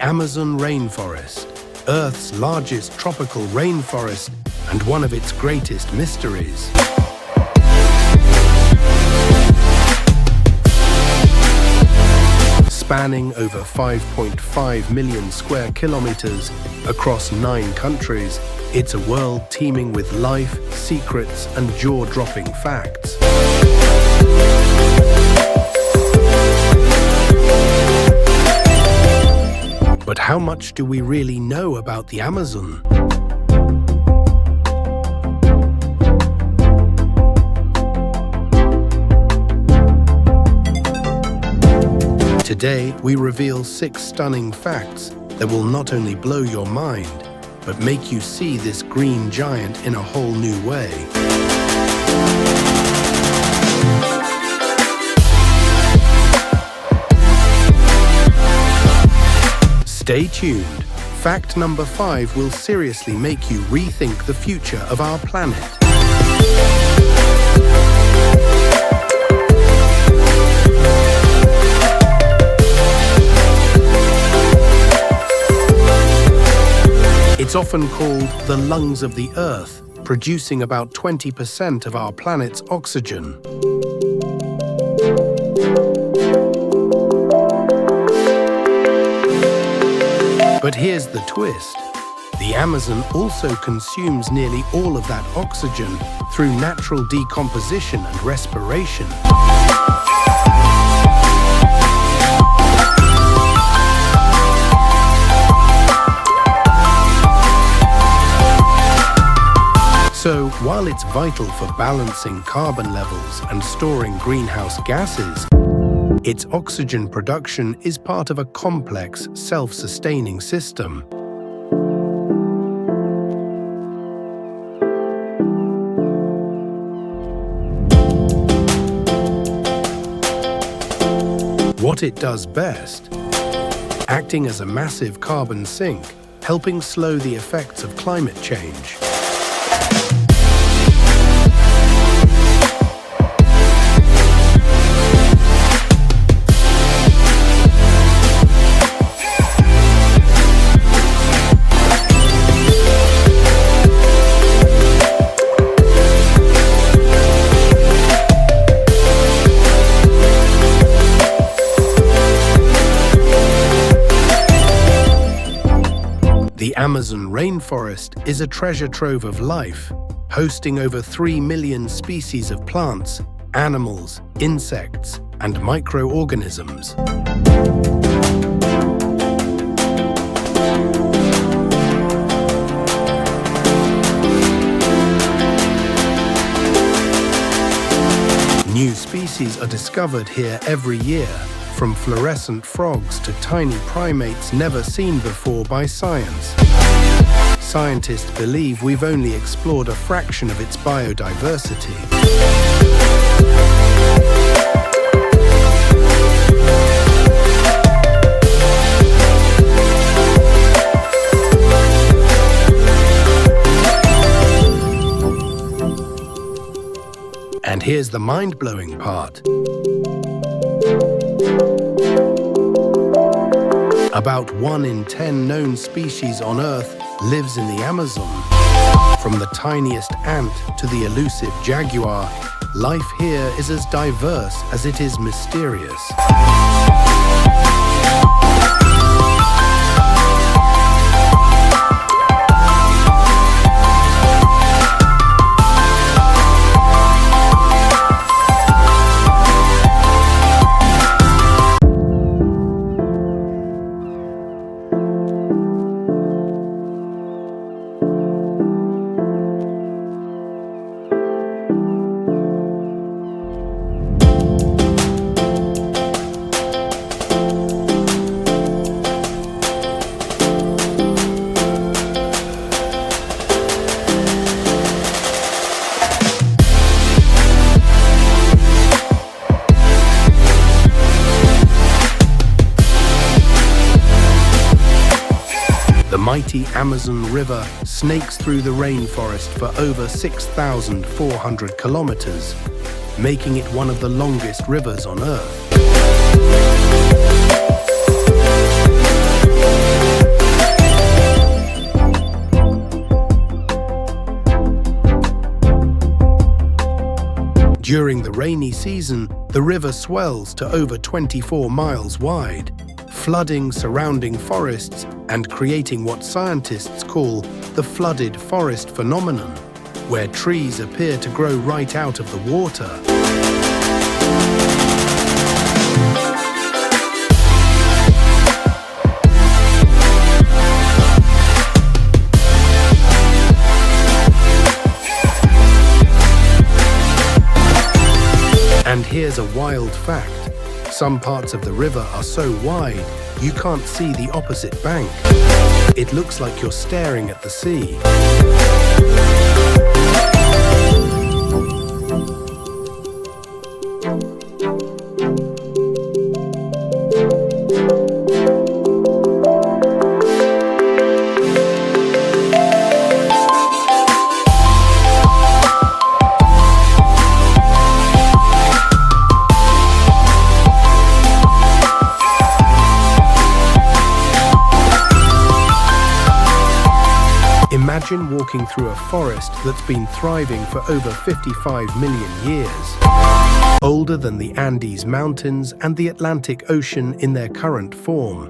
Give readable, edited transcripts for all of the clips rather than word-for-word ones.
Amazon rainforest, Earth's largest tropical rainforest and one of its greatest mysteries. Spanning over 5.5 million square kilometers across 9 countries, it's a world teeming with life, secrets, and jaw-dropping facts. But how much do we really know about the Amazon? Today, we reveal 6 stunning facts that will not only blow your mind, but make you see this green giant in a whole new way. Stay tuned. Fact number 5 will seriously make you rethink the future of our planet. It's often called the lungs of the Earth, producing about 20% of our planet's oxygen. But here's the twist. The Amazon also consumes nearly all of that oxygen through natural decomposition and respiration. So, while it's vital for balancing carbon levels and storing greenhouse gases, its oxygen production is part of a complex, self-sustaining system. What it does best, acting as a massive carbon sink, helping slow the effects of climate change. The Amazon rainforest is a treasure trove of life, hosting over 3 million species of plants, animals, insects, and microorganisms. New species are discovered here every year, from fluorescent frogs to tiny primates never seen before by science. Scientists believe we've only explored a fraction of its biodiversity. And here's the mind-blowing part. About 1 in 10 known species on Earth lives in the Amazon. From the tiniest ant to the elusive jaguar, life here is as diverse as it is mysterious. The mighty Amazon River snakes through the rainforest for over 6,400 kilometers, making it one of the longest rivers on Earth. During the rainy season, the river swells to over 24 miles wide, flooding surrounding forests and creating what scientists call the flooded forest phenomenon, where trees appear to grow right out of the water. And here's a wild fact. Some parts of the river are so wide, you can't see the opposite bank. It looks like you're staring at the sea. Imagine walking through a forest that's been thriving for over 55 million years, older than the Andes Mountains and the Atlantic Ocean in their current form.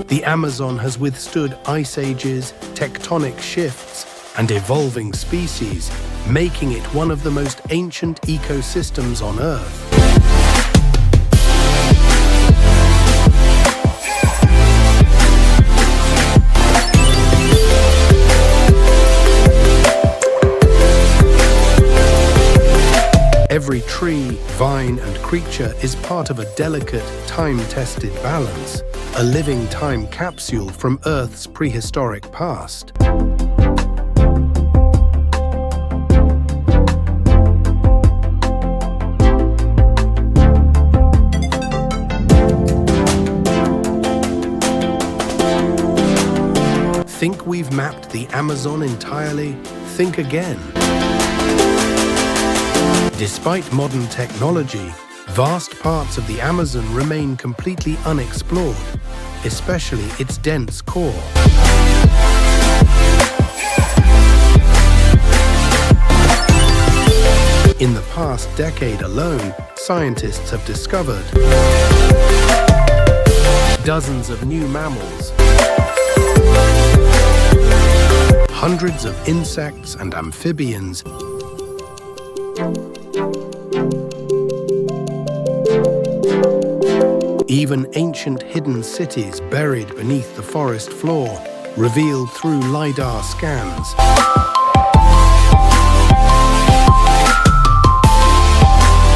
The Amazon has withstood ice ages, tectonic shifts, and evolving species, making it one of the most ancient ecosystems on Earth. Every tree, vine, and creature is part of a delicate, time-tested balance, a living time capsule from Earth's prehistoric past. Think we've mapped the Amazon entirely? Think again. Despite modern technology, vast parts of the Amazon remain completely unexplored, especially its dense core. In the past decade alone, scientists have discovered dozens of new mammals, hundreds of insects and amphibians, even ancient hidden cities buried beneath the forest floor, revealed through LiDAR scans.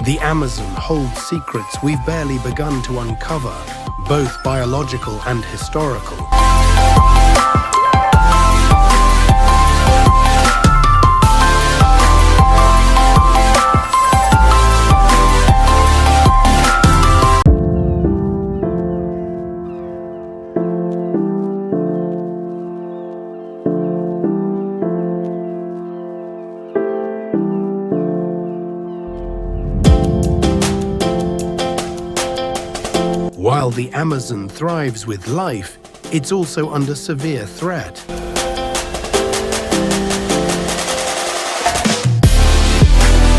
The Amazon holds secrets we've barely begun to uncover, both biological and historical. While the Amazon thrives with life, it's also under severe threat.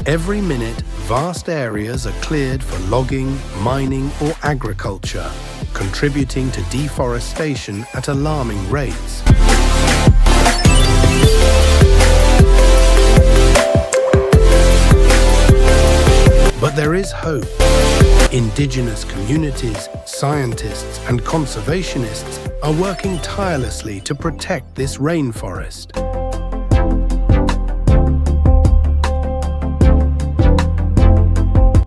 Every minute, vast areas are cleared for logging, mining, or agriculture, contributing to deforestation at alarming rates. But there is hope. Indigenous communities, scientists, and conservationists are working tirelessly to protect this rainforest.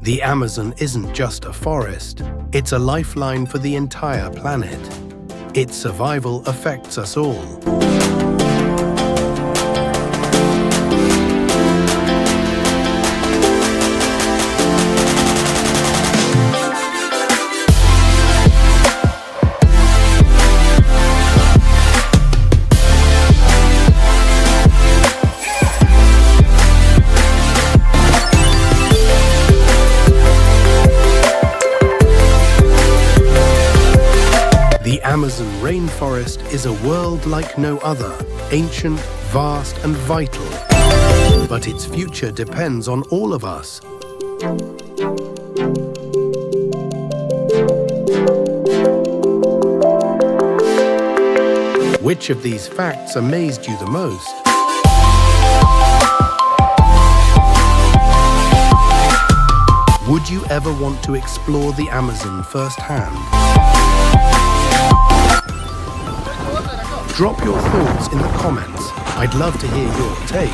The Amazon isn't just a forest, it's a lifeline for the entire planet. Its survival affects us all. Amazon rainforest is a world like no other, ancient, vast and vital. But its future depends on all of us. Which of these facts amazed you the most? Would you ever want to explore the Amazon firsthand? Drop your thoughts in the comments. I'd love to hear your take.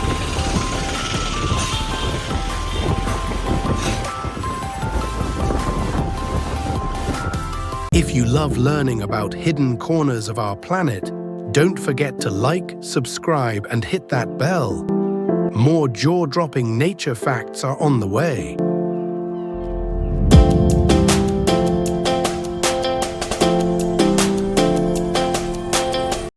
If you love learning about hidden corners of our planet, don't forget to like, subscribe, and hit that bell. More jaw-dropping nature facts are on the way.